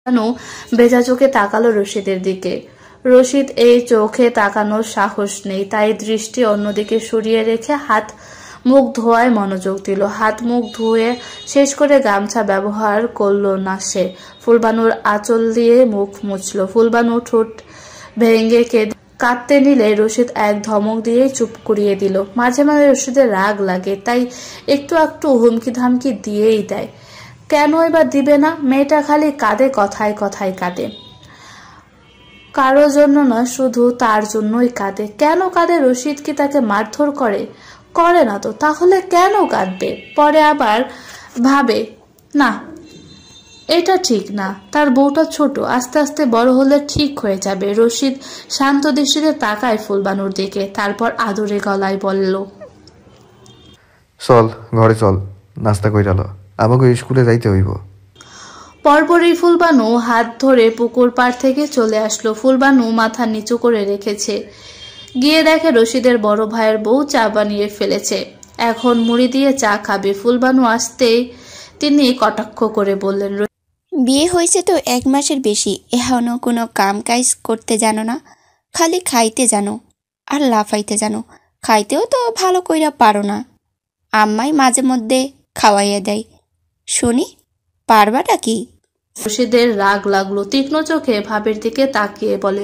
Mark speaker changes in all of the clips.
Speaker 1: বানু ভেজা চোখে তাকালো রশিদের দিকে। রশিদ এই চোখে তাকানোর সাহস নেই, তাই দৃষ্টি অন্যদিকে সরিয়ে রেখে হাত মুখ ধোয়ায় মনোযোগ দিল। হাত মুখ ধুয়ে শেষ করে গামছা ব্যবহার করলো না সে। ফুলবানুর আঁচল দিয়ে মুখ মুছল। ফুলবানু ঠোঁট ভেঙে কাঁদতে নিলে রশিদ এক ধমক দিয়ে চুপ করিয়ে দিল। মাঝে মাঝে রশিদের রাগ লাগে, তাই একটু একটু হুমকি ধামকি দিয়েই দেয়। কেন এবার দিবে না? মেয়েটা খালি কাঁদে, কথায় কথায় কাঁদে। কারো জন্য না, শুধু তার জন্যই কাঁদে। কেন কাঁদে? রশিদ কি তাকে মারধর করে? করে না তো, তাহলে কেন কাঁদবে? পরে আবার ভাবে, না এটা ঠিক না, তার বউটা ছোট, আস্তে আস্তে বড় হলে ঠিক হয়ে যাবে। রশিদ শান্ত দৃষ্টিতে তাকায় ফুলবানুর দিকে, তারপর আদরে গলায় বলল,
Speaker 2: চল ঘরে চল, নাস্তা কইরালো, আমাকে স্কুলে যাইতে হইব।
Speaker 1: পরপরই ফুলবানু হাত ধরে পুকুর পাড় থেকে চলে আসলো। ফুলবানু মাথা নিচু করে রেখেছে। গিয়ে দেখে রশিদের বড় ভাইয়ের বউ চা বানিয়ে ফেলেছে, এখন মুড়ি দিয়ে চা খাবে। ফুলবানু আসতেই তিনি কটাক্ষ করে বললেন,
Speaker 3: বিয়ে হয়েছে তো 1 মাসের বেশি, এখনো কোনো কাম কাজ করতে জানো না, খালি খাইতে জানো আর লাফাইতে জানো। খাইতেও তো ভালো কইরা পারো না, আম্মাই মাঝে মধ্যে খাওয়াইয়া দেয়। শুনি পারবাটা কি?
Speaker 1: রশিদের রাগ লাগলো, তীক্ষ্ণ চোখে ভাবের দিকে তাকিয়ে বলে,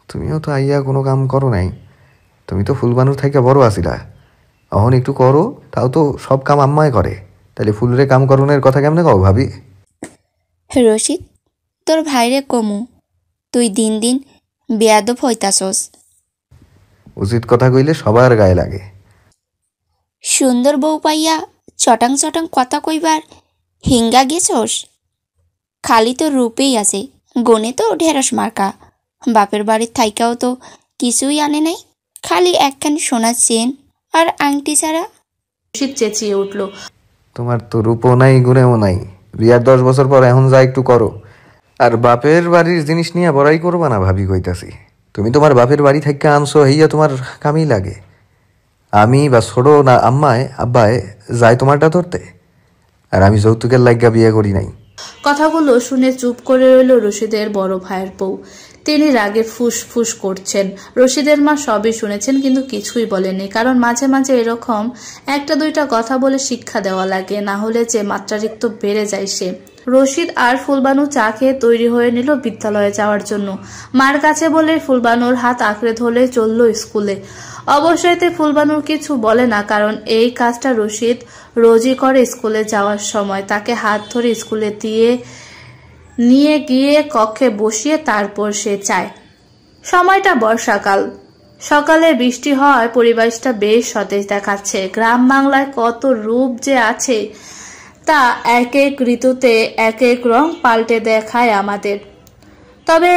Speaker 2: তুমিও তো আইয়া কোনো কাম করো নাই, তুমি তো ফুলবানুর থেকে বড় আসিলা, অহন একটু করো, তাও তো সব কাম আম্মায় করে, তাহলে ফুলরে কাম করণের কথা কেমনে কও ভাবি?
Speaker 3: রশিদ, তোর ভাইরে কমু, তুই দিন দিন বেয়াদব হইতাছস।
Speaker 2: উচিত কথা কইলে সবার গায়ে লাগে।
Speaker 3: সুন্দর বউ পাইয়া চটাং চটাং কথা কইবার হিঙ্গা গেছস? খালি তো রূপেই আছে, গনে তো ঢেঁড়স মার্কা। বাপের বাড়ির থাইকাও তো কিছুই আনে নাই, খালি একখানি সোনার চেন আর আংটি ছাড়া।
Speaker 1: রশিদ চেঁচিয়ে উঠল,
Speaker 2: তোমার তো রূপও নাই গুণেও নাই, বিয়ার 10 বছর পর এখন যা একটু করো, আর বাপের বাড়ির জিনিস নিয়ে বড়াই করবা না ভাবি কইতাছি। তুমি তোমার বাপের বাড়ি থেকে আনছো, হইয়া তোমার কামই লাগে। আমি বা ছোট না আম্মায় আব্বায় যাই তোমারটা ধরতে, আর আমি যৌতুকের লাগিয়া বিয়ে করি নাই।
Speaker 1: কথাগুলো শুনে চুপ করে রইল রশিদের বড় ভাইয়ের বউ। তিনি রাগে ফুস ফুস করছেন। রশিদের মা সবই শুনেছেন, কিন্তু কিছুই বলেনি, কারণ মাঝে মাঝে এরকম একটা দুইটা কথা বলে শিক্ষা দেওয়া লাগে, না হলে যে মাত্রাতিরিক্ত বেড়ে যায় সে। রশিদ আর ফুলবানু চা খেয়ে তৈরি হয়ে নিল বিদ্যালয়ে যাওয়ার জন্য। মার কাছে বলে ফুলবানুর হাত আঁকড়ে ধরে চলল স্কুলে। অবশ্যই ফুলবানুর কিছু বলে না, কারণ এই কাজটা রশিদ রোজই করে। স্কুলে যাওয়ার সময় তাকে হাত ধরে স্কুলে নিয়ে গিয়ে কক্ষে বসিয়ে তারপর সে চায়। সময়টা বর্ষাকাল, সকালে বৃষ্টি হওয়ায় পরিবেশটা বেশ সতেজ দেখাচ্ছে। গ্রাম বাংলায় কত রূপ যে আছে, তা এক এক ঋতুতে এক এক রং পাল্টে দেখায় আমাদের। তবে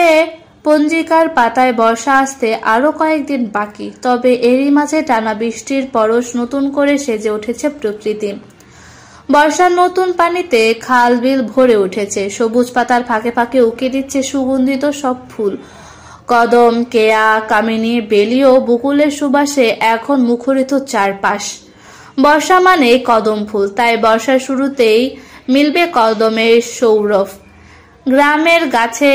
Speaker 1: পঞ্জিকার পাতায় বর্ষা আসতে আরো কয়েকদিন বাকি, তবে এরই মাঝে টানা বৃষ্টির পরশ নতুন করে সেজে উঠেছে প্রকৃতি। বর্ষার নতুন পানিতে খাল বিল ভরে উঠেছে, সবুজ পাতার ফাঁকে ফাঁকে উকি দিচ্ছে সুগন্ধিত সব ফুল। কদম, কেয়া, কামিনী, বেলি ও বকুলের সুবাসে এখন মুখরিত চারপাশ। বর্ষা মানে কদম ফুল, তাই বর্ষার শুরুতেই মিলবে কদমের সৌরভ। গ্রামের গাছে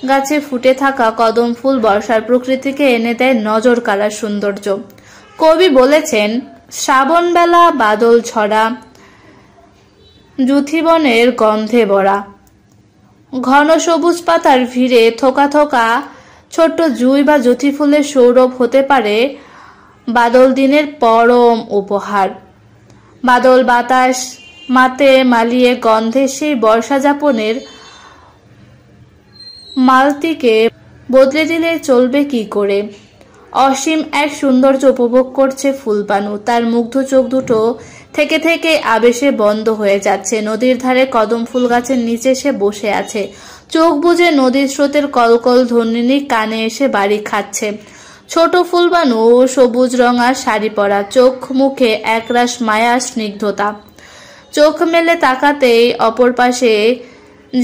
Speaker 1: গাছে ফুটে থাকা কদম ফুল বর্ষার প্রকৃতিকে এনে দেয় নজর কাড়া সৌন্দর্য। কবি বলেছেন, শ্রাবণ বেলা বাদল ছড়া, জুথিবনের গন্ধে ভরা। ঘন সবুজ পাতার ভিড়ে থোকা থোকা ছোট্ট জুঁই বা জুথি ফুলের সৌরভ হতে পারে বাদল দিনের পরম উপহার। বাদল বাতাস মাতে মালিয়ে গন্ধে সেই বর্ষা যাপনের মালতিকে বদলে দিলে চলবে কি করে। অসীম এক সৌন্দর্য উপভোগ করছে ফুলবানু, তার মুগ্ধ চোখ দুটো থেকে থেকে আবেশে বন্ধ হয়ে যাচ্ছে। নদীর ধারে কদম ফুল গাছের নিচে সে বসে আছে, চোখ বুজে নদীর স্রোতের কলকল ধ্বনি কানে এসে বাড়ি খাচ্ছে। ছোট ফুলবানু সবুজ রঙার শাড়ি পরা, চোখ মুখে একরাশ মায়া স্নিগ্ধতা। চোখ মেলে তাকাতেই অপর পাশে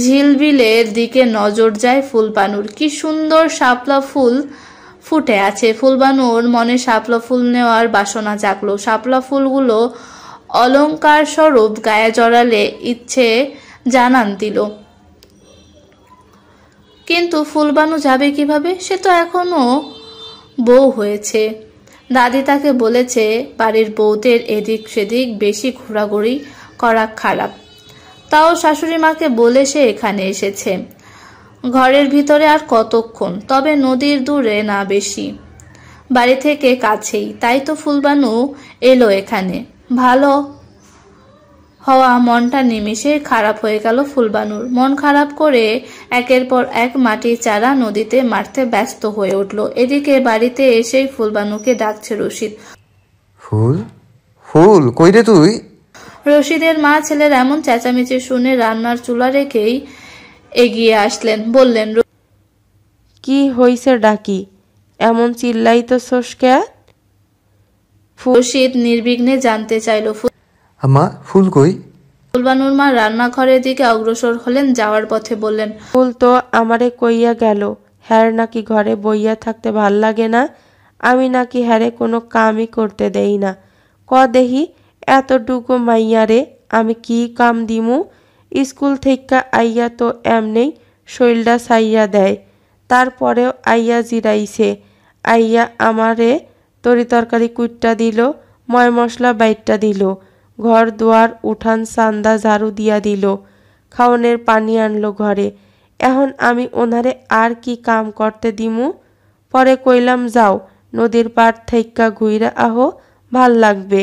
Speaker 1: ঝিলবিলের দিকে নজর যায় ফুলবানুর। কি সুন্দর শাপলা ফুল ফুটে আছে। ফুলবানুর মনে শাপলা ফুল নেওয়ার বাসনা জাগলো। শাপলা ফুলগুলো অলংকার স্বরূপ গায়ে জড়ালে ইচ্ছে জানান দিল। কিন্তু ফুলবানু যাবে কিভাবে? সে তো এখনো বউ হয়েছে। দাদি তাকে বলেছে বাড়ির বউদের এদিক সেদিক বেশি ঘোরাঘুরি করা খারাপ। তাও শাশুড়ি মাকে বলে সে এখানে এসেছে। ঘরের ভিতরে আর কতক্ষণ? তবে নদীর দূরে না বেশি, বাড়ি থেকে কাছেই, তাই তো ফুলবানু এলো এখানে। ভালো হওয়া মনটা নিমিষে খারাপ হয়ে গেল ফুলবানুর। মন খারাপ করে একের পর এক মাটির চারা নদীতে মারতে ব্যস্ত হয়ে উঠল। এদিকে বাড়িতে এসেই ফুলবানুকে ডাকছে রশিদ।
Speaker 2: ফুল, ফুল কই রে তুই?
Speaker 1: রশিদের মা ছেলের এমন চেঁচামেচি শুনে রান্নার চুলা রেখেই এগিয়ে আসলেন, বললেন,
Speaker 4: কি হইছে ডাকি? এমন চিল্লাইতেছস কে?
Speaker 1: রশিদ নির্বিঘ্নে জানতে চাইল।
Speaker 2: আম্মা, ফুল কই?
Speaker 1: ফুলবানুর মা রান্নাঘরের দিকে অগ্রসর হলেন, যাওয়ার পথে বললেন,
Speaker 4: ফুল তো আমারে কইয়া গেল হ্যার নাকি ঘরে বইয়া থাকতে ভাল লাগে না, আমি নাকি হ্যারে কোনো কামই করতে দেই না। ক দেহি এতটুকু মাইয়ারে আমি কি কাম দিমু? স্কুল থেকে আইয়া তো এমনেই শৈলটা ছাইয়া দেয়, তারপরেও আইয়া জিরাইছে, আইয়া আমারে তরি তরকারি কুইটটা দিল, ময় মশলা বাইটটা দিল, ঘর দুয়ার উঠান চান্দা ঝাড়ু দিয়া দিল, খাওনের পানি আনলো ঘরে। এখন আমি ওনারে আর কি কাম করতে দিমু? পরে কইলাম যাও নদীর পাড় থেইক্কা ঘুইরা আহো, ভাল লাগবে,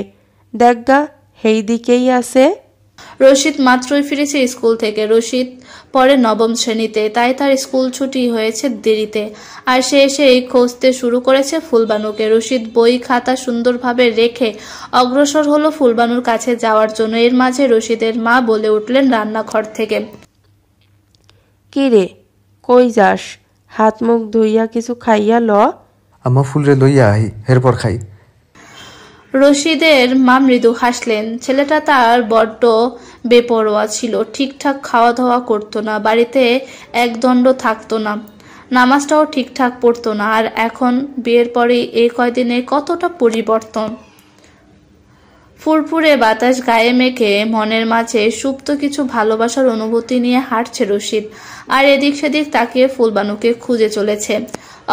Speaker 4: দেখগা হেই দিকেই আছে।
Speaker 1: রশিদ মাত্রই ফিরেছে স্কুল থেকে। রশিদ পরে নবম শ্রেণীতে, তাই তার স্কুল ছুটি হয়েছে দেরিতে। আর সে এসেই খুঁজতে শুরু করেছে ফুলবানুকে। রশিদ বই খাতা সুন্দরভাবে রেখে অগ্রসর হলো ফুলবানুর কাছে যাওয়ার জন্য। এর মাঝে রশিদের মা বলে উঠলেন রান্নাঘর থেকে,
Speaker 4: কি রে, কই যাস? হাত মুখ ধুইয়া কিছু খাইয়া ল।
Speaker 2: আম্মা, ফুলরে লইয়া আহি, এরপর খাই।
Speaker 1: রশিদের মা মৃদু হাসলেন। ছেলেটা তার বড্ড বেপরোয়া ছিল, ঠিকঠাক খাওয়া দাওয়া করতো না, বাড়িতে একদণ্ড থাকতো না, নামাজটাও ঠিকঠাক পড়তো না। আর এখন বিয়ের পরে এই কয়দিনে কতটা পরিবর্তন। ফুরফুরে বাতাস গায়ে মেখে মনের মাঝে সুপ্ত কিছু ভালোবাসার অনুভূতি নিয়ে হাঁটছে রশিদ, আর এদিক সেদিক তাকিয়ে ফুলবানুকে খুঁজে চলেছে।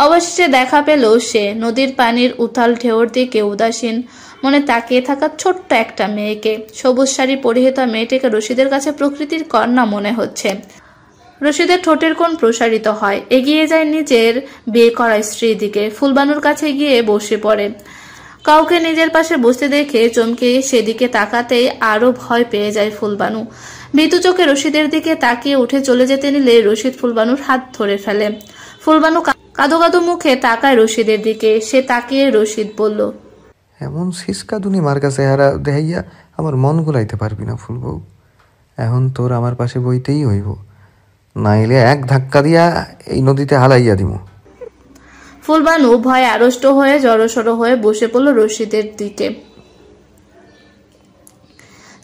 Speaker 1: অবশেষে দেখা পেল সে নদীর পানির উথাল ঢেউর দিকে উদাসীন মনে তাকিয়ে থাকা ছোট্ট একটা মেয়েকে। সবুজ শাড়ি পরিহিতা মেয়েটিকে রশিদের কাছে প্রকৃতির কন্যা মনে হচ্ছে। রশিদের ঠোঁটের কোণ প্রসারিত হয়, এগিয়ে যায় নিজের বিয়ে করা স্ত্রীর দিকে। ফুলবানুর কাছে গিয়ে বসে পড়ে। কাউকে নিজের পাশে বসতে দেখে চমকে সেদিকে তাকাতেই আরো ভয় পেয়ে যায় ফুলবানু। ভীতু চোখে রশিদের দিকে তাকিয়ে উঠে চলে যেতে নিলে রশিদ ফুলবানুর হাত ধরে ফেলে। ফুলবানু কাদো কাদো মুখে তাকায় রশিদের দিকে। সে তাকিয়ে রশিদ বলল,
Speaker 2: এমন সিসকাদুনি মার কাছে হারা দেখাইয়া আমার মন গুলাইতে পারবি না ফুল বউ। এখন তোর আমার পাশে বইতেই হইব, নাইলে এক ধাক্কা দিয়া এই নদীতে হালাইয়া দিব।
Speaker 1: ফুলবানু ভয়ে আড়ষ্ট হয়ে জড়সড় হয়ে বসে পড়ল রশিদের দিকে।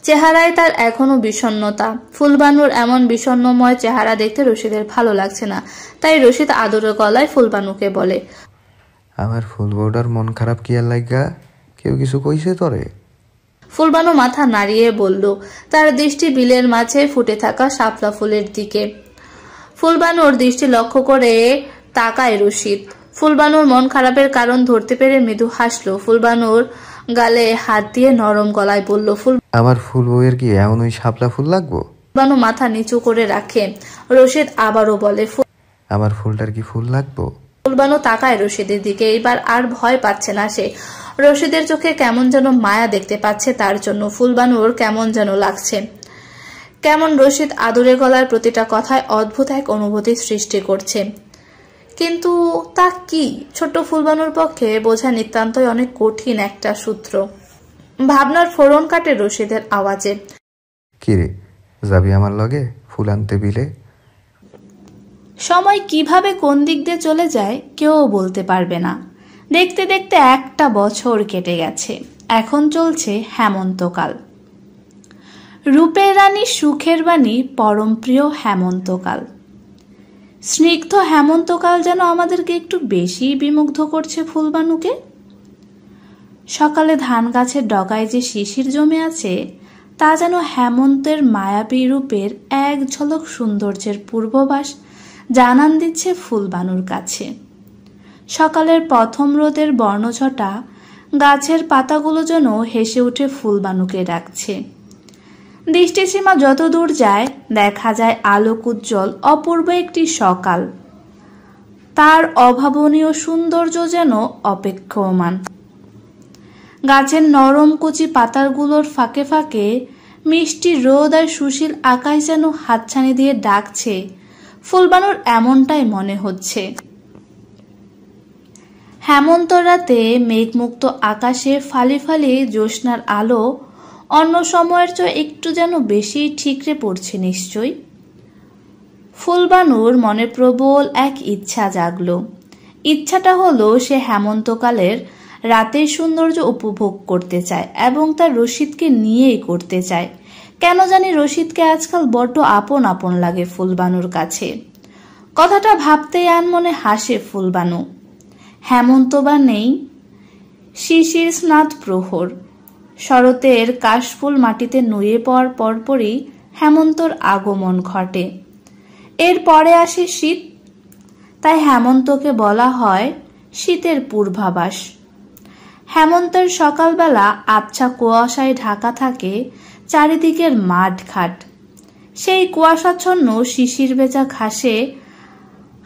Speaker 1: চেহারায় তার এখনো বিষণ্ণতা। ফুলবানুর এমন বিষণ্ণময় চেহারা দেখতে রশিদের ভালো লাগছে না, তাই রশিদ আদরের গলায় ফুলবানুকে বলে,
Speaker 2: আমার ফুল বউটার মন খারাপ কি আর লাগা? কেউ কিছু কইছে তোরে?
Speaker 1: ফুলবানু মাথা নাড়িয়ে বলল, তার দৃষ্টি বিলের মাঝে ফুটে থাকা শাপলা ফুলের দিকে। ফুলবানুর দৃষ্টি লক্ষ্য করে তাকায় রশিদ। ফুলবানুর মন খারাপের কারণ ধরতে পেরে মৃদু হাসলো। ফুলবানুর গালে হাত দিয়ে নরম গলায় বলল,
Speaker 2: আমার ফুল বউয়ের কি এমন ওই শাপলা ফুল লাগবো?
Speaker 1: ফুলবানু মাথা নিচু করে রাখে। রশিদ আবারও বলে,
Speaker 2: আমার ফুলটার কি ফুল লাগবো?
Speaker 1: ফুলবানু তাকায় রশিদের দিকে। এবার আর ভয় পাচ্ছে না সে। রশিদের চোখে কেমন যেন মায়া দেখতে পাচ্ছে তার জন্য। ফুলবানুর কেমন যেন লাগছে, কেমন রশিদ আদরে গলার প্রতিটা কথায় অদ্ভুত এক অনুভূতি সৃষ্টি করছে। কিন্তু তা কি? ছোট্ট ফুলবানুর পক্ষে বোঝা নিতান্তই অনেক কঠিন একটা সূত্র। ভাবনার ফোড়ন কাটে রশিদের আওয়াজে।
Speaker 2: কিরে, যাবি আমার লগে ফুল আনতে বিলে?
Speaker 1: সময় কিভাবে কোন দিক দিয়ে চলে যায় কেউ বলতে পারবে না। দেখতে দেখতে একটা বছর কেটে গেছে। এখন চলছে হেমন্তকাল। রূপের রানী সুখের বাণী পরম প্রিয় হেমন্তকাল। স্নিগ্ধ হেমন্তকাল যেন আমাদেরকে একটু বেশি বিমুগ্ধ করছে ফুলবানুকে। সকালে ধান গাছের ডগায় যে শিশির জমে আছে তা যেন হেমন্তের মায়াবী রূপের এক ঝলক সৌন্দর্যের পূর্ববাস জানান দিচ্ছে ফুলবানুর কাছে। সকালের প্রথম রোদের বর্ণছটা গাছের পাতাগুলো যেন হেসে উঠে ফুলবানুকে ডাকছে। দৃষ্টিসীমা যত দূর যায় দেখা যায় আলোক উজ্জ্বল অপূর্ব একটি সকাল, তার অভাবনীয় সৌন্দর্য যেন অপেক্ষমান। গাছের নরম কচি পাতাগুলোর ফাঁকে ফাঁকে মিষ্টি রোদ আর সুশীল আকাশ যেন হাতছানি দিয়ে ডাকছে। ফুলবানুর এমনটাই মনে হচ্ছে। হেমন্ত রাতে মেঘমুক্ত আকাশে ফালি ফালি জ্যোৎস্নার আলো অন্য সময়ের চেয়ে একটু যেন বেশি ঠিকরে পড়ছে নিশ্চয়ই। ফুলবানুর মনে প্রবল এক ইচ্ছা জাগল। ইচ্ছাটা হলো সে হেমন্তকালের রাতের সৌন্দর্য উপভোগ করতে চায় এবং তার রশিদকে নিয়েই করতে চায়। কেন জানি রশিদকে আজকাল বড্ড আপন আপন লাগে ফুলবানুর কাছে। কথাটা ভাবতেই আনমনে হাসে ফুলবানু। হেমন্ত বা নেই, শিশির স্নাত প্রহর, শরতের কাশফুল মাটিতে নুয়ে পড়ার পরপরই হেমন্তর আগমন ঘটে। এরপরে আসে শীত, তাই হেমন্তকে বলা হয় শীতের পূর্বাভাস। হেমন্তের সকালবেলা আবছা কুয়াশায় ঢাকা থাকে চারিদিকের মাঠ ঘাট। সেই কুয়াশাচ্ছন্ন শিশির ভেজা ঘাসে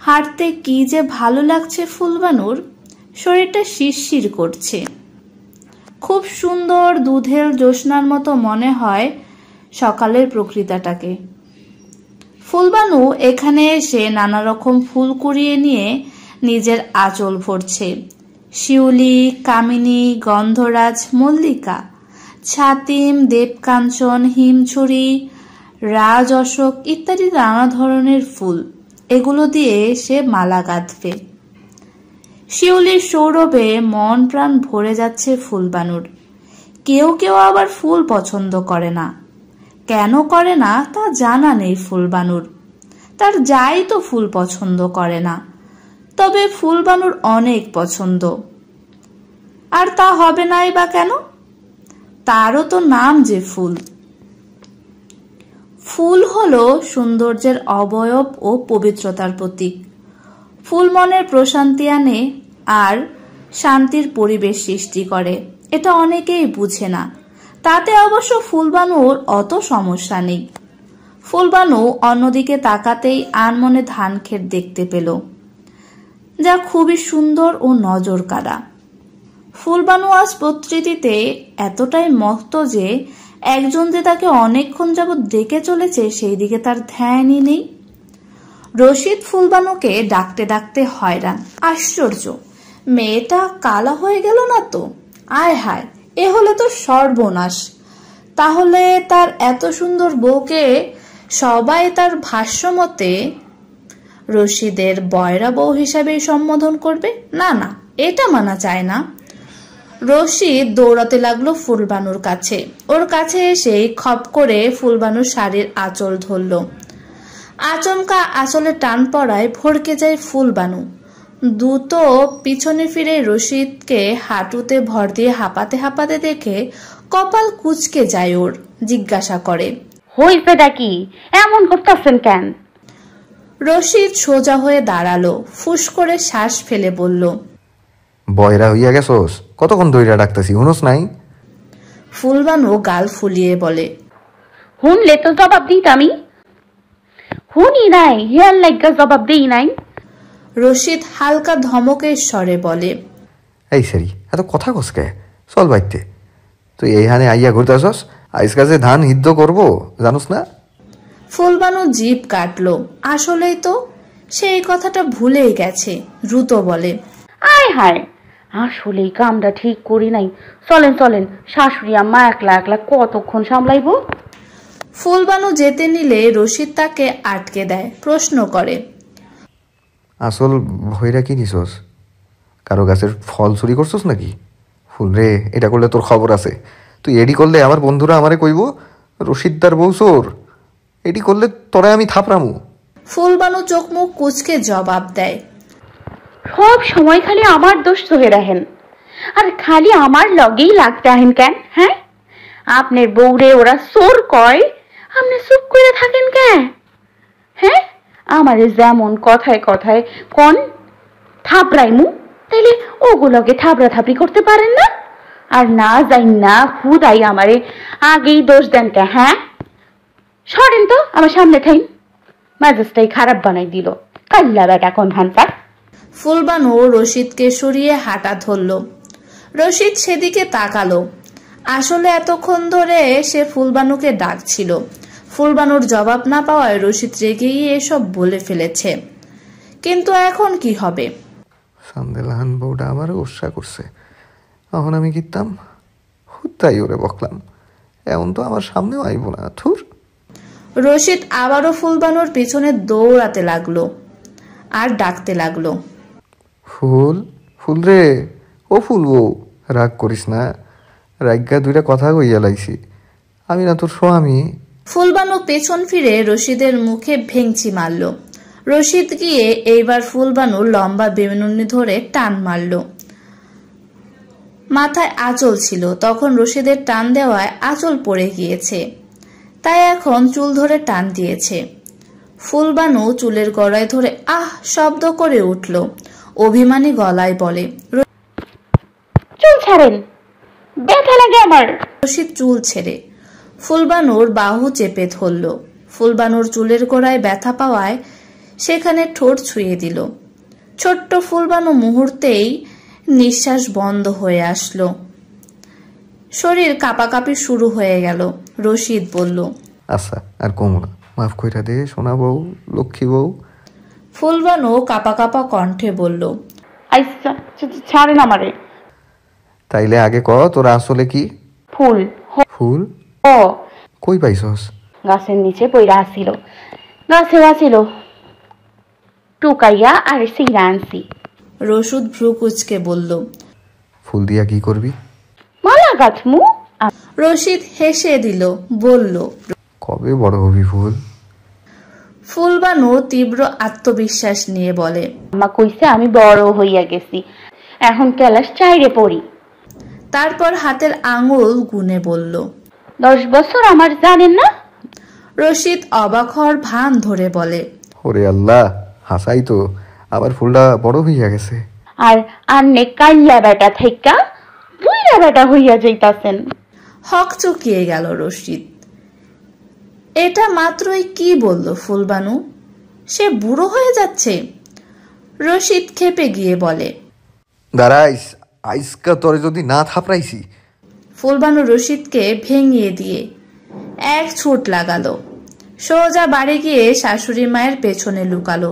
Speaker 1: হাঁটতে কি যে ভালো লাগছে ফুলবানুর, শরীরটা শিরশির করছে। খুব সুন্দর দুধের জ্যোৎস্নার মতো মনে হয় সকালের প্রকৃতিটাকে। ফুলবানু এখানে এসে নানা রকম ফুল কুড়িয়ে নিয়ে নিজের আঁচল ভরছে। শিউলি, কামিনী, গন্ধরাজ, মল্লিকা, ছাতিম, দেবকাঞ্চন, হিমছড়ি, রাজ অশোক ইত্যাদি নানা ধরনের ফুল, এগুলো দিয়ে সে মালা গাঁথবে। শিউলির সৌরভে মন প্রাণ ভরে যাচ্ছে ফুলবানুর। কেউ কেউ আবার ফুল পছন্দ করে না। কেন করে না তা জানা নেই ফুলবানুর। তার যাই তো ফুল পছন্দ করে না, তবে ফুলবানুর অনেক পছন্দ। আর তা হবে নাই বা কেন? তারও তো নাম যে ফুল। ফুল হলো সৌন্দর্যের অবয়ব ও পবিত্রতার প্রতীক। ফুল মনের প্রশান্তি আনে আর শান্তির পরিবেশ সৃষ্টি করে, এটা অনেকেই বুঝে না। তাতে অবশ্য ফুলবানুর অত সমস্যা নেই। ফুলবানু অন্যদিকে তাকাতেই আনমনে ধান ক্ষেত দেখতে পেল, যা খুবই সুন্দর ও নজর কাড়া। ফুলবানু আজ প্রকৃতিতে এতটাই মস্ত যে একজন যে তাকে অনেকক্ষণ যাবৎ দেখে চলেছে সেই দিকে তার ধ্যানই নেই। রশিদ ফুলবানুকে ডাকতে ডাকতে হয়রান। আশ্চর্য, মেয়েটা কালা হয়ে গেল না তো? আয় হায়, এ হলে তো সর্বনাশ। তাহলে তার এত সুন্দর বউকে সবাই তার ভাষ্যমতে রশিদের বয়রা বউ হিসাবে সম্বোধন করবে? না না, এটা মানা যায় না। রশিদ দৌড়াতে লাগলো ফুলবানুর কাছে। ওর কাছে এসে খপ করে ফুলবানুর শাড়ির আঁচল ধরল। আচমকা আঁচলে টান পড়ায় ভড়কে যায় ফুলবানু। দ্রুত পিছনে ফিরে রশিদকে হাঁটুতে ভর দিয়ে হাঁপাতে হাঁপাতে দেখে কপাল কুঁচকে যায় ওর। জিজ্ঞাসা করে,
Speaker 5: হইছেটা কি? এমন করতেছেন কেন?
Speaker 1: রশিদ সোজা হয়ে দাঁড়ালো, ফুস করে শ্বাস ফেলে বলল,
Speaker 2: বয়রা হইয়া গেছোস? কতক্ষণ দইরা ডাকতেছি, হুনোস নাই?
Speaker 1: ফুলবানু গাল ফুলিয়ে বলে,
Speaker 5: শুনলে তো জবাব দিতামই। শুনি নাই, হেয়ার লাইগা জবাব দিই নাই।
Speaker 1: রশিদ হালকা ধমকের স্বরে বলে,
Speaker 2: এই সারি এত কথা কসকে, চল বাইতে। তুই এইখানে আইয়া ঘুরতেছস? আজকা যে ধান হিদ্ধ করবো জানোস না?
Speaker 1: ফুলবানু জিভ কাটলো। আসলেই তো সেই কথাটা ভুলেই গেছে। দ্রুত বলে,
Speaker 5: আয় হায়, আসলেই কামটা ঠিক করি নাই। চলেন চলেন, শাশুড়ি আম্মা একলা একলা কতক্ষণ সামলাইবো?
Speaker 1: ফুলবানু যেতে নিলে রশিদ তাকে আটকে দেয়। প্রশ্ন করে,
Speaker 2: আসল ভয়রা কি নিছস? কারো গাছের ফল চুরি করছস নাকি? ফুল রে, এটা করলে তোর খবর আছে। তুই এডি করলে আমার বন্ধুরা আমারে কইব রশিদদার বউ চোর। এডি করলে তোরা আমি থাপরামু।
Speaker 1: ফুলবানু চোখ মুখ কুচকে জবাব দেয়,
Speaker 5: সব সময় খালি আমার দোষ ধরে রাখেন, আর খালি আমার লগেই লাগতে আহেন কেন? হ্যাঁ, আপনার বউরে ওরা চোর কয়, আপনি চুপ করে থাকেন কেন? হ্যাঁ, আমারে যেমন কথায় কথায় কোন থাপড়াইমু, তাইলে ওগুলোকে থাপড়া থাপড়ি করতে পারেন না? আর না যাই না হুদাই আমারে আগেই দোষ দেন কে? হ্যাঁ, সরেন তো আমার সামনে থাইন। মেজাজটাই খারাপ বানাই দিল কাল্লা বেটা কোন ভান্তার।
Speaker 1: ফুলবানু রশিদকে সরিয়ে হাঁটা ধরল। রশিদ সেদিকে তাকালো। আসলে এতক্ষণ ধরে সে ফুলবানুকে ডাকছিল। ফুলবানুর জবাব না পাওয়ায় রশিদ রেগে গিয়ে এসব বলে ফেলেছে। কিন্তু এখন কি হবে?
Speaker 2: সান্দেলাহান বউটা আমার গোসা করছে, এখন আমি কিতাম হুতাই ওরে বকলাম, এমন তো আমার সামনেও আইব না। থুর।
Speaker 1: রশিদ আবারও ফুলবানুর পিছনে দৌড়াতে লাগলো আর ডাকতে লাগলো,
Speaker 2: ফুল, ফুল রে, ও ফুল বউ, রাগ করিস না, রাগ্যা দুইটা কথা কইয়া লাইছি, আমি না তোর স্বামী।
Speaker 1: ফুলবানু পেছন ফিরে রশিদের মুখে ভেঙচি মারল। রশিদ গিয়ে এইবার ফুলবানুর লম্বা বেনুনি ধরে টান মারল। মাথায় আঁচল ছিল, তখন রশিদের টান দেওয়ায় আঁচল পড়ে গিয়েছে, তাই এখন চুল ধরে টান দিয়েছে। ফুলবানু চুলের গড়ায় ধরে আহ শব্দ করে উঠল, অভিমানী গলায় বলে,
Speaker 5: চুল ছাড়েন, ব্যথা লাগে আমার।
Speaker 1: রশিদ চুল ছেড়ে ফুলবানুর বাহু চেপে ধরল। ফুলবানুর চুলের গোড়ায় ব্যথা পাওয়ায় সেখানে ঠোঁট ছুঁয়ে দিল। ছোট্ট ফুলবানু মুহূর্তেই নিঃশ্বাস বন্ধ হয়ে আসলো, শরীর কাঁপাকাঁপি শুরু হয়ে গেল। রশিদ বলল,
Speaker 2: আচ্ছা আর কমলা, মাফ কইরা দে সোনা বউ, লক্ষ্মী বউ।
Speaker 1: ফুলবানু কাঁপা কাঁপা কণ্ঠে বলল,
Speaker 5: আচ্ছা ছাড়েন আমারে।
Speaker 2: তাইলে আগে ক তোর আসলে কি?
Speaker 5: ফুল।
Speaker 2: ফুল?
Speaker 5: ও
Speaker 2: কই পাইছস?
Speaker 5: গাছের নিচে পইরা আসিল, গাছেও আসিল, টুকাইয়া আর সিরা আনছি।
Speaker 1: রশিদ ভ্রু কুচকে বলল,
Speaker 2: ফুল দিয়া কি করবি?
Speaker 5: মালা গাছমু।
Speaker 1: রশিদ হেসে দিল, বলল,
Speaker 2: কবে বড় হবি ফুল?
Speaker 1: ফুলবানু তীব্র আত্মবিশ্বাস নিয়ে বলে,
Speaker 5: আম্মা কইছে আমি বড় হইয়া গেছি, এখন ক্লাস 4-এ পড়ি।
Speaker 1: তারপর হাতের আঙুল গুনে বলল,
Speaker 5: 10 বছর আমার জানেন না?
Speaker 1: রশিদ অবাক হওয়ার ভান ধরে বলে,
Speaker 2: ওরে আল্লাহ, হাসাই তো, আবার ফুলটা বড় হইয়া গেছে।
Speaker 5: আর আন্নে কাইল্লা বেটা থেকা বুইরা বেটা হইয়া যাইতাছেন।
Speaker 1: হক চকিয়ে গেল রশিদ। এটা মাত্রই কি বলল ফুলবানু? সে বুড়ো হয়ে যাচ্ছে। রশিদ খেপে গিয়ে বলে,
Speaker 2: দাঁড়াইস, আইসকা তোরে যদি না থাপড়াইছি।
Speaker 1: ফুলবানু রশিদকে ভেঙিয়ে দিয়ে এক ছুট লাগালো, সোজা বাড়ি গিয়ে শাশুড়ি মায়ের পেছনে লুকালো।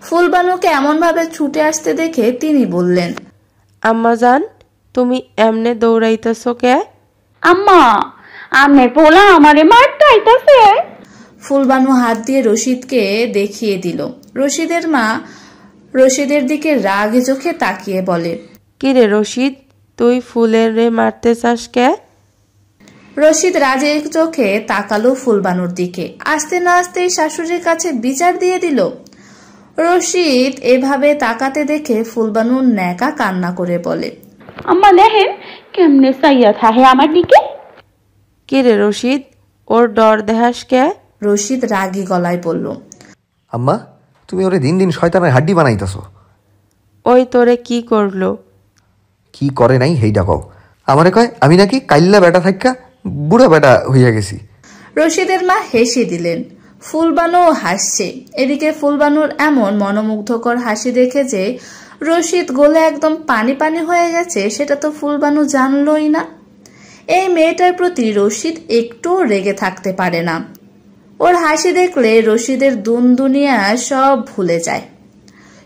Speaker 1: ফুলবানুকে এমনভাবে ছুটে আসতে দেখে তিনি বললেন,
Speaker 4: আম্মা জান, তুমি এমনে দৌড়াইতেছ কে?
Speaker 5: আম্মা, আমের পোলা আমারে মারতে আইতাছে।
Speaker 1: ফুলবানু হাত দিয়ে রশিদকে দেখিয়ে দিল। রশিদের মা রশিদের দিকে রাগে চোখে তাকিয়ে বলে,
Speaker 4: কিরে রশিদ, তুই ফুলের রে মারতে চাস কে?
Speaker 1: রশিদ রাজের চোখে তাকালো ফুলবানুর দিকে। আসতে না আসতেই শাশুড়ির কাছে বিচার দিয়ে দিল। রশিদ এভাবে তাকাতে দেখে ফুলবানু ন্যাকা কান্না করে বলে,
Speaker 5: আম্মা দেখেন কেমনে চাইয়া থাহে আমার দিকে।
Speaker 4: কিরে রশিদ, ওর ডর দেহাস কে?
Speaker 1: রশিদ রাগী গলায় বলল,
Speaker 2: আম্মা, তুমি ওরে দিন দিন শয়তানের হাড্ডি বানাইতাছ।
Speaker 4: ওই তোরে কি করলো?
Speaker 2: কি করে নাই হেইডা কও। আমারে কয় আমি নাকি কাইল্লা বেটা থাকা বুড়া বেটা হইয়া গেছি।
Speaker 1: রশিদের মা হেসে দিলেন। ফুলবানুও হাসছে। এদিকে ফুলবানুর এমন মনোমুগ্ধকর হাসি দেখে যে রশিদ গলে একদম পানি পানি হয়ে গেছে সেটা তো ফুলবানু জানলই না। এই মেয়েটার প্রতি রশিদ একটুও রেগে থাকতে পারে না। ওর হাসি দেখলে রশিদের দুনিয়া সব ভুলে যায়,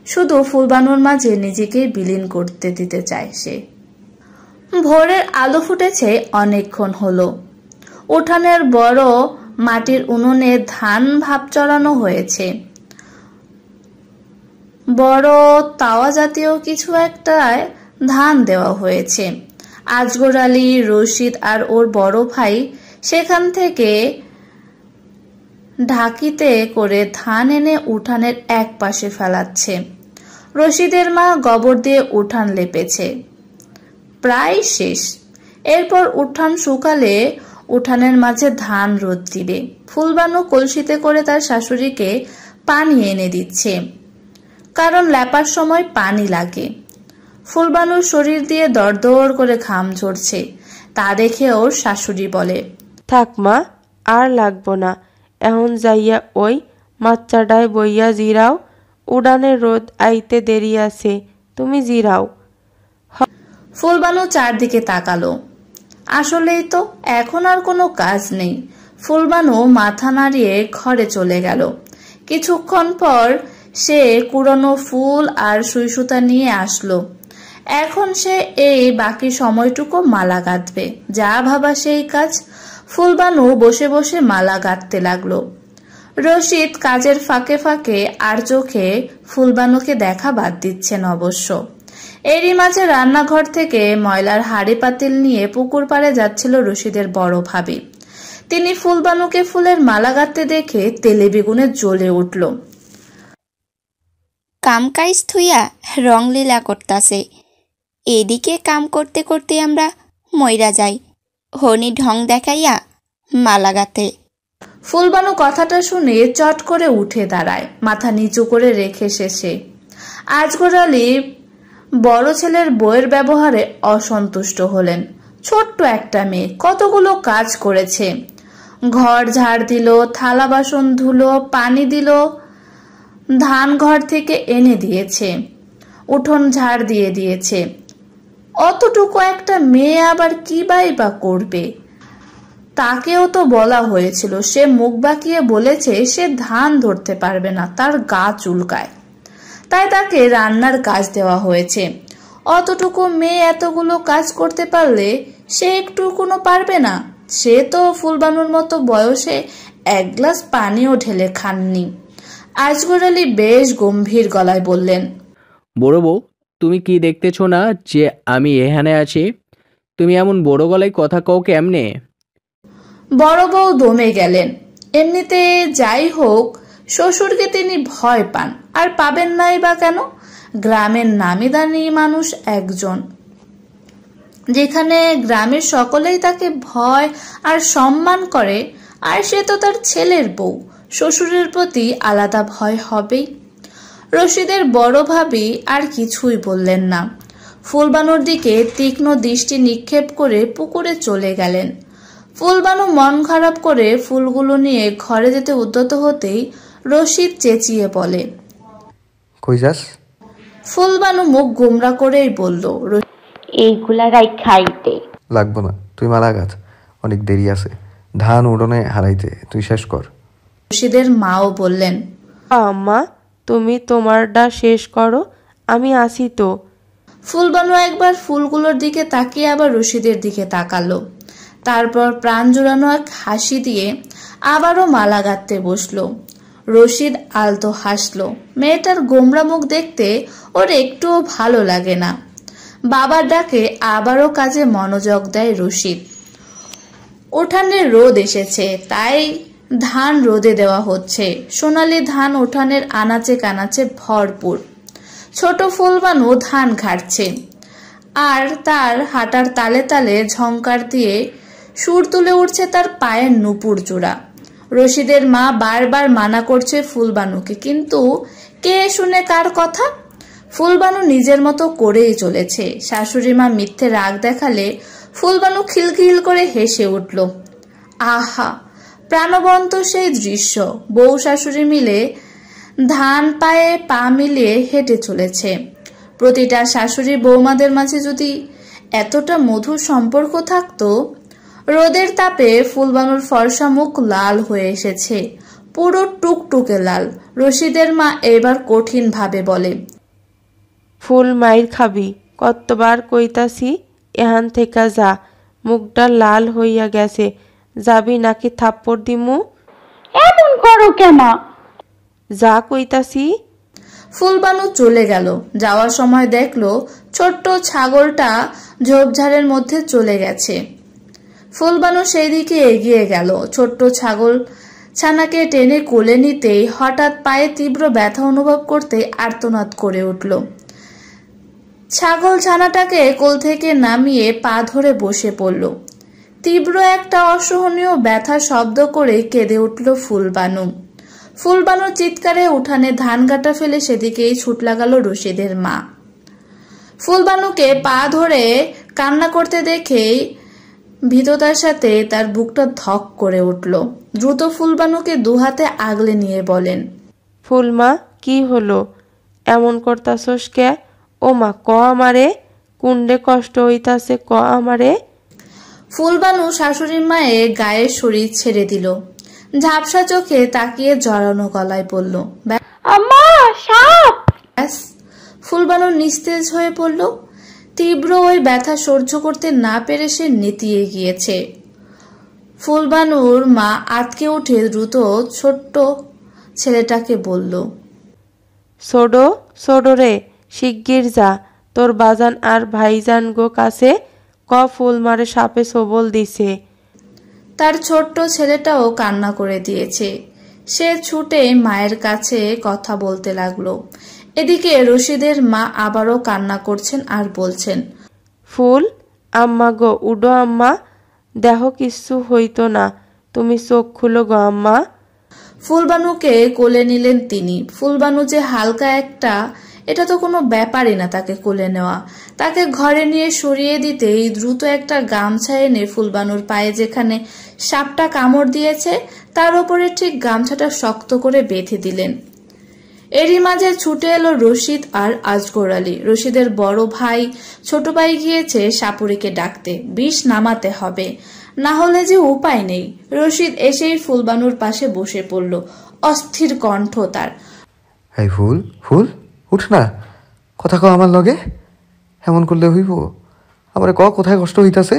Speaker 1: শুধু ফুলবানুর মাঝে নিজেকে বিলীন করতে দিতে চায় সে। ভোরের আলো ফুটেছে অনেকক্ষণ হলো। উঠানের বড় মাটির উনুনে ধান ভাপ চড়ানো হয়েছে। বড় তাওয়া জাতীয় কিছু একটায় ধান দেওয়া হয়েছে। আজগর আলী, রশিদ আর ওর বড় ভাই সেখান থেকে ঢাকিতে করে ধান এনে উঠানের এক পাশে ফেলাচ্ছে। রশিদের মা গোবর দিয়ে উঠান লেপেছে, প্রায় শেষ। এরপর উঠান শুকালে উঠানের মাঝে ধান রোদ দিবে। ফুলবানু কলসিতে করে তার শাশুড়িকে পানি এনে দিচ্ছে, কারণ ল্যাপার সময় পানি লাগে। ফুলবানুর শরীর দিয়ে দরদর করে ঘাম ঝরছে, তা দেখে ওর শাশুড়ি বলে,
Speaker 4: থাক মা, আর লাগবো না। এখন যাইয়া ওই মাচ্চাডায় বইয়া জিরাও, উড়ানের রোদ আইতে দেরি আছে, তুমি জিরাও।
Speaker 1: ফুলবানু চারদিকে তাকালো। আসলেই তো এখন আর কোনো কাজ নেই। ফুলবানু মাথা নাড়িয়ে ঘরে চলে গেল। কিছুক্ষণ পর সে কুড়ানো ফুল আর সুই সুতা নিয়ে আসলো। এখন সে এই বাকি সময়টুকু মালা গাঁথবে, যা ভাবা সেই কাজ। ফুলবানু বসে বসে মালা গাঁথতে লাগলো। রশিদ কাজের ফাঁকে ফাঁকে আর চোখে ফুলবানুকে দেখা বাদ দিচ্ছেন অবশ্য। এরই মাঝে রান্নাঘর থেকে ময়লার হাঁড়ি পাতিল নিয়ে পুকুর পাড়ে যাচ্ছিল রশিদের বড় ভাবি। তিনি ফুলবানুকে ফুলের মালা গাঁথতে দেখে তেলে বেগুনে জ্বলে উঠল।
Speaker 3: কাম কাইজ থুইয়া রংলীলা করতাছে, এদিকে কাম করতে করতে আমরা মইরা যাই, হনি ঢং দেখাইয়া মালা গাঁথে।
Speaker 1: ফুলবানু কথাটা শুনে চট করে উঠে দাঁড়ায়, মাথা নিচু করে রেখে সে। আজগর আলী বড় ছেলের বউয়ের ব্যবহারে অসন্তুষ্ট হলেন। ছোট্ট একটা মেয়ে কতগুলো কাজ করেছে, ঘর ঝাড় দিল, থালা বাসন ধুলো, পানি দিল, ধান ঘর থেকে এনে দিয়েছে, উঠোন ঝাড় দিয়ে দিয়েছে। অতটুকু একটা মেয়ে আবার কি বা করবে? তাকেও তো বলা হয়েছিল, সে মুখ বাঁকিয়ে বলেছে সে ধান ধরতে পারবে না, তার গা চুলকায়, তাই তাকে রান্নার কাজ দেওয়া হয়েছে। অতটুকু মেয়ে এতগুলো কাজ করতে পারলে সে একটু কোনো পারবে না? সে তো ফুলবানুর মতো বয়সে এক গ্লাস পানিও ঢেলে খাননি। আজগর আলী বেশ গম্ভীর গলায় বললেন,
Speaker 6: বড় বউ, তুমি কি দেখতেছো না যে আমি এখানে আছি? তুমি এমন বড় গলায় কথা কও কেমনে?
Speaker 1: বড় বউ দমে গেলেন। এমনিতে যাই হোক, শ্বশুরকে তিনি ভয় পান, আর পাবেন নাই বা কেন? গ্রামের নামি দামি মানুষ একজন, যেখানে গ্রামের সকলেই তাকে ভয় আর সম্মান করে, আর সে তো তার ছেলের বউ, শ্বশুরের প্রতি আলাদা ভয় হবেই। রশিদের বড় ভাবি আর কিছুই বললেন না, ফুলবানুর দিকে তীক্ষ্ণ দৃষ্টি নিক্ষেপ করে পুকুরে চলে গেলেন। ফুলবানু মন খারাপ করে ফুলগুলো নিয়ে ঘরে যেতে উদ্যত হতেই রশিদ চেঁচিয়ে বলে,
Speaker 2: কই যাস?
Speaker 1: ফুলবানু মুখ গোমরা করেই বলল,
Speaker 5: এইগুলা রাই খাইতে
Speaker 2: লাগবো না, তুই মালা গাছ, অনেক দেরি আছে, ধান উড়নে হারাইতে, তুই শেষ কর।
Speaker 1: রশিদের মাও বললেন,
Speaker 4: আম্মা, তুমি তোমারটা শেষ করো, আমি আসি তো।
Speaker 1: ফুলবানু একবার ফুলগুলোর দিকে তাকিয়ে আবার রশিদের দিকে তাকালো, তারপর প্রাণ জোড়ানো এক হাসি দিয়ে আবারও মালা গাঁথতে বসলো। রশিদ আলতো হাসলো। মেয়েটার গোমরা মুখ দেখতে ওর একটুও ভালো লাগে না। বাবার ডাকে আবারও কাজে মনোযোগ দেয় রশিদ। উঠানে রোদ এসেছে, তাই ধান রোদে দেওয়া হচ্ছে। সোনালি ধান উঠানের আনাচে কানাচে ভরপুর। ছোট ফুলবানু ধান ঘাটছে, আর তার হাঁটার তালে তালে ঝংকার দিয়ে সুর তুলে উঠছে তার পায়ের নুপুর জোড়া। রশিদের মা বারবার মানা করছে ফুলবানুকে, কিন্তু কে শুনে কার কথা? ফুলবানু নিজের মতো করেই চলেছে। শাশুড়ি মা মিথ্যে রাগ দেখালে ফুলবানু খিলখিল করে হেসে উঠল। আহা, প্রাণবন্ত সেই দৃশ্য! বউ শাশুড়ি মিলে ধান পায়ে পা মিলিয়ে হেঁটে চলেছে। প্রতিটা শাশুড়ি বৌমাদের মাঝে যদি এতটা মধুর সম্পর্ক থাকতো। রোদের তাপে ফুলবানুর ফর্সা মুখ লাল হয়ে এসেছে, পুরো টুকটুকে লাল। রশিদের মা এবার কঠিন ভাবে বলে,
Speaker 4: ফুল মাইর খাবি, কতবার কইতাছি এহান থেকে যা, মুখটা লাল হইয়া গেছে, যাবি নাকি থাপ্পড় দিমু?
Speaker 5: এমন করো কেন?
Speaker 4: যা কইতাছি।
Speaker 1: ফুলবানু চলে গেল। যাওয়ার সময় দেখলো ছোট্ট ছাগলটা ঝোপঝাড়ের মধ্যে চলে গেছে। ফুলবানু সেই দিকে এগিয়ে গেল। ছোট্ট ছাগল ছানাকে টেনে কোলে নিতেই হঠাৎ পায়ে তীব্র ব্যথা অনুভব করতে আর্তনাদ করে উঠল। ছাগল ছানাটাকে কোল থেকে নামিয়ে পা ধরে বসে পড়ল। তীব্র একটা অসহনীয় ব্যথা শব্দ করে কেঁদে উঠল ফুলবানু। ফুলবানুর চিৎকারে উঠানে ধান কাটা ফেলে সেদিকেই ছুট লাগালো রশিদের মা। ফুলবানুকে পা ধরে কান্না করতে দেখেই ভীততার সাথে তার বুকটা ধক করে উঠল। দ্রুত ফুলবানুকে দুহাতে আগলে নিয়ে বলেন,
Speaker 4: ফুলমা, কি হলো? এমন করতাছস কে? ও মা, ক আমারে, কুন্ডে কষ্ট হইতাছে, ক আমারে।
Speaker 1: ফুলবানু শাশুড়ি মায়ের গায়ের শরীর ছেড়ে দিল। ঝাপসা চোখে তাকিয়ে জড়ানো গলায় বলল,
Speaker 5: আম্মা, সাপ!
Speaker 1: ব্যাস, ফুলবানু নিস্তেজ হয়ে পড়ল। তীব্র ওই ব্যথা সহ্য করতে না পেরে সে নেতিয়ে গিয়েছে। ফুলবানুর মা আটকে উঠে দ্রুত ছোট্ট ছেলেটাকে বলল,
Speaker 4: সোডো রে, শিগগির যা, তোর বাজান আর ভাইজান গো কাছে ক ফুলমারে সাপে সবল দিছে।
Speaker 1: তার ছোট্ট ছেলেটাও কান্না করে দিয়েছে। সে ছুটে মায়ের কাছে কথা বলতে লাগলো। এদিকে রশিদের মা আবারও কান্না করছেন আর বলছেন,
Speaker 4: ফুল আম্মা গো, উডো আম্মা, দেহ কিচ্ছু হইতো না, তুমি চোখ খুলো গো আম্মা।
Speaker 1: ফুলবানুকে কোলে নিলেন তিনি। ফুলবানু যে হালকা একটা, এটা তো কোনো ব্যাপারই না তাকে কোলে নেওয়া। তাকে ঘরে নিয়ে সরিয়ে দিতেই দ্রুত একটা গামছা এনে ফুলবানুর পায়ে যেখানে সাপটা কামড় দিয়েছে তার উপরে ঠিক গামছাটা শক্ত করে বেঁধে দিলেন। এরই মাঝে ছুটে এলো রশিদ আর আজগর আলী। রশিদের বড় ভাই ছোট ভাই গিয়েছে সাপুরিকে ডাকতে, বিষ নামাতে হবে, না হলে যে উপায় নেই। রশিদ এসেই ফুলবানুর পাশে বসে পড়ল। অস্থির কণ্ঠ তার,
Speaker 2: এই ফুল, ফুল উঠ না, কথা কও আমার লগে। এমন করলে হইব? আমারে ক কোথায় কষ্ট হইতাছে,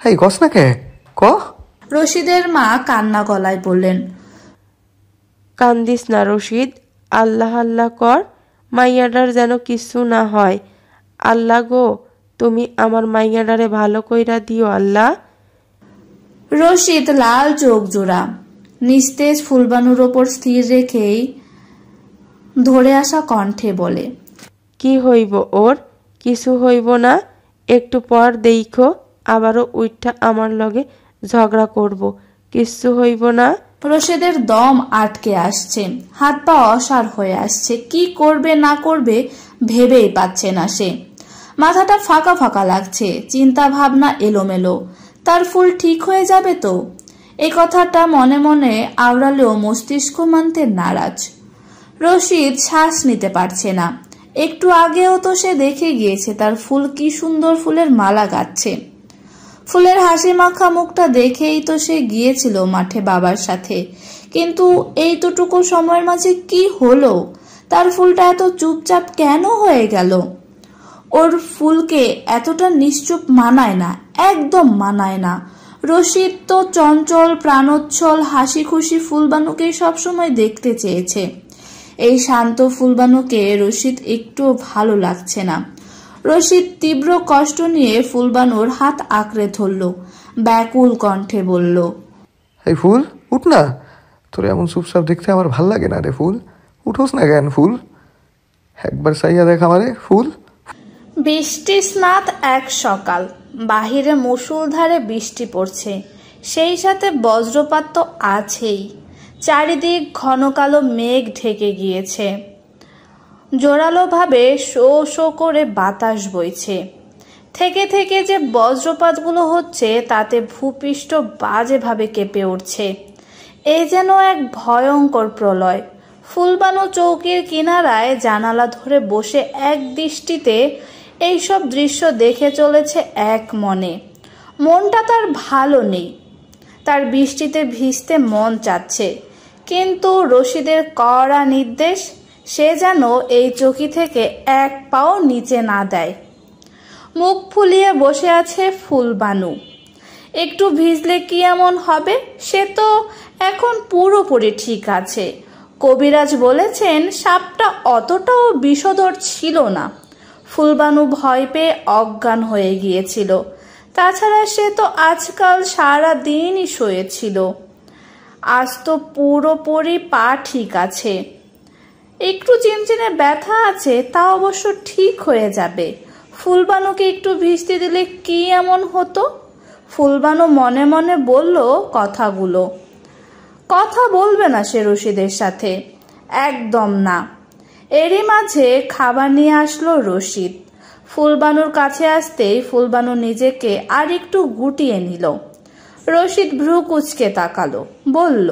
Speaker 2: এই কস না কে, ক।
Speaker 1: রশিদের মা কান্না গলায় বললেন,
Speaker 4: কান্দিস না রশিদ, আল্লাহ আল্লাহ কর, মাইয়াডার যেন কিছু না হয়। আল্লাহ গো, তুমি আমার মাইয়াডারে ভালো কইরা দিও আল্লাহ।
Speaker 1: রশিদ লাল চোখ জোড়া নিস্তেজ ফুলবানুর ওপর স্থির রেখেই ধরে আসা কণ্ঠে বলে,
Speaker 4: কি হইব ওর? কিছু হইব না, একটু পর দেইখো আবারও উইঠা আমার লগে ঝগড়া করব, কিচ্ছু হইব না।
Speaker 1: রশিদের দম আটকে আসছে, হাত পা অসাড় হয়ে আসছে। কি করবে না করবে ভেবেই পাচ্ছে না সে। মাথাটা ফাঁকা ফাঁকা লাগছে, চিন্তা ভাবনা এলোমেলো। তার ফুল ঠিক হয়ে যাবে তো? এই কথাটা মনে মনে আওড়ালেও মস্তিষ্ক মানতে নারাজ। রশিদ শ্বাস নিতে পারছে না। একটু আগেও তো সে দেখে গিয়েছে তার ফুল কি সুন্দর ফুলের মালা গাচ্ছে। ফুলের হাসি মাখা মুখটা দেখেই তো সে গিয়েছিল মাঠে বাবার সাথে। কিন্তু এইটুকু সময়ের মাঝে কি হলো? তার ফুলটা এত চুপচাপ কেন হয়ে গেল? ওর ফুলকে এতটা নিশ্চুপ মানায় না, একদম মানায় না। রশিদ তো চঞ্চল প্রাণোচ্ছল হাসি খুশি ফুলবানুকে সবসময় দেখতে চেয়েছে। এই শান্ত ফুলবানুকে রশিদ একটু ভালো লাগছে না। রশিদ তীব্র কষ্ট নিয়ে ফুলবানুর হাত আঁকড়ে ধরল, ব্যাকুল কণ্ঠে বলল,
Speaker 2: এই ফুল উঠ না, তোর এমন চুপচাপ দেখতে আমার ভাল লাগে না রে ফুল, উঠোস না কেন ফুল, একবার চাইয়া দেখ আমারে ফুল।
Speaker 1: বৃষ্টি স্নাত এক সকাল, বাহিরে মুষলধারে বৃষ্টি পড়ছে, সেই সাথে বজ্রপাত তো আছেই। চারিদিক ঘন কালো মেঘ ঢেকে গিয়েছে, জোরালোভাবে শো শো করে বাতাস বইছে। থেকে থেকে যে বজ্রপাতগুলো হচ্ছে তাতে ভূপৃষ্ঠ বাজেভাবে কেঁপে উঠছে। এ যেন এক ভয়ঙ্কর প্রলয়। ফুলবানু চৌকির কিনারায় জানালা ধরে বসে এক দৃষ্টিতে এইসব দৃশ্য দেখে চলেছে এক মনে। মনটা তার ভালো নেই, তার বৃষ্টিতে ভিজতে মন চাচ্ছে, কিন্তু রশিদের কড়া নির্দেশ, সে যেন এই চৌকি থেকে এক পাও নিচে না দেয়। মুখ ফুলিয়ে বসে আছে ফুলবানু। একটু ভিজলে কি এমন হবে? সে তো এখন পুরোপুরি ঠিক আছে। কবিরাজ বলেছেন সাপটা অতটাও বিষধর ছিল না। ফুলবানু ভয় পেয়ে অজ্ঞান হয়ে গিয়েছিল। তাছাড়া সে তো আজকাল সারা দিনই শুয়েছিল। আজ তো পুরোপুরি পা ঠিক আছে, একটু চিনচিনে ব্যথা আছে, তা অবশ্য ঠিক হয়ে যাবে। ফুলবানুকে একটু ভিজতে দিলে কি এমন হতো? ফুলবানু মনে মনে বলল কথাগুলো। কথা বলবে না সে রশিদের সাথে, একদম না। এরই মাঝে খাবার নিয়ে আসলো রশিদ। ফুলবানুর কাছে আসতেই ফুলবানু নিজেকে আর একটু গুটিয়ে নিল। রশিদ ভ্রু কুঁচকে তাকালো, বলল,